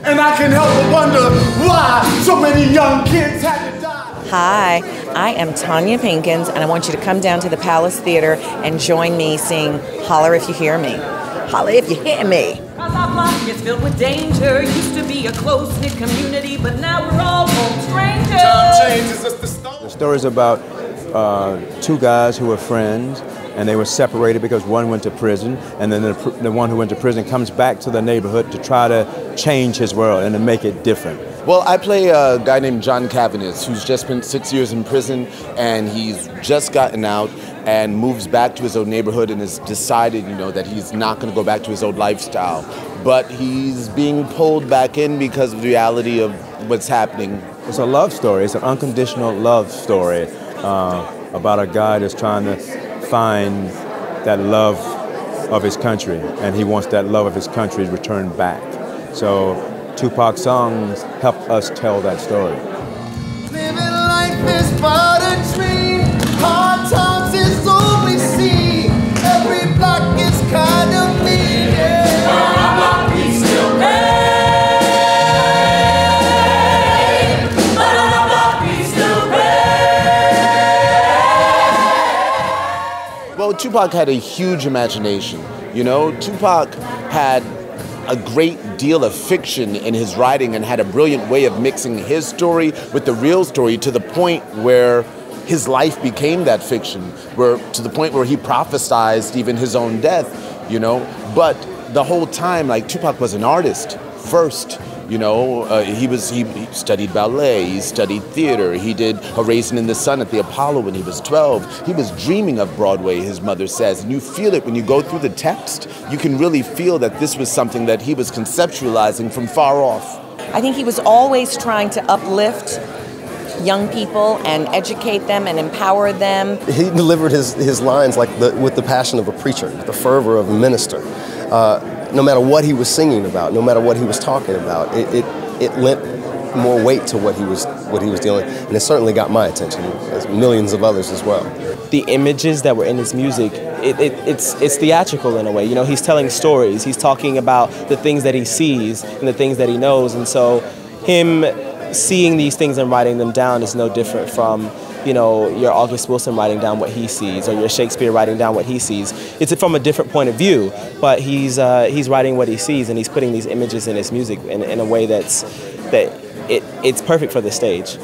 And I can help but wonder why so many young kids had to die. Hi, I am Tonya Pinkins, and I want you to come down to the Palace Theater and join me sing Holler If You Hear Me. Holler if you hear me. Our block is filled with danger. Used to be a close-knit community, but now we're all home strangers. Time changes us the stone. The story is about two guys who were friends, and they were separated because one went to prison, and then the one who went to prison comes back to the neighborhood to try to change his world and to make it different. Well, I play a guy named John Cavanis, who's just spent 6 years in prison, and he's just gotten out and moves back to his old neighborhood and has decided, that he's not going to go back to his old lifestyle. But he's being pulled back in because of the reality of what's happening. It's a love story. It's an unconditional love story about a guy that's trying to find that love of his country, and he wants that love of his country returned back. So Tupac's songs help us tell that story. Living life is but a dream. Hard times is all we see. Every block is kind of mean. Yeah. But our block we still pay. But our block we still pay. Well, Tupac had a huge imagination. Tupac had a great deal of fiction in his writing and had a brilliant way of mixing his story with the real story to the point where his life became that fiction, to the point where he prophesized even his own death, But the whole time, Tupac was an artist first. He studied ballet, he studied theater, he did A Raisin in the Sun at the Apollo when he was 12. He was dreaming of Broadway, his mother says, and you feel it when you go through the text. You can really feel that this was something that he was conceptualizing from far off. I think he was always trying to uplift young people and educate them and empower them. He delivered his lines with the passion of a preacher, with the fervor of a minister. No matter what he was singing about, no matter what he was talking about, it lent more weight to what he was dealing, and it certainly got my attention, as millions of others as well. The images that were in his music, it's theatrical in a way. He's telling stories. He's talking about the things that he sees and the things that he knows, and so him seeing these things and writing them down is no different from your August Wilson writing down what he sees, or your Shakespeare writing down what he sees. It's from a different point of view, but he's writing what he sees, and he's putting these images in his music in a way it's perfect for the stage.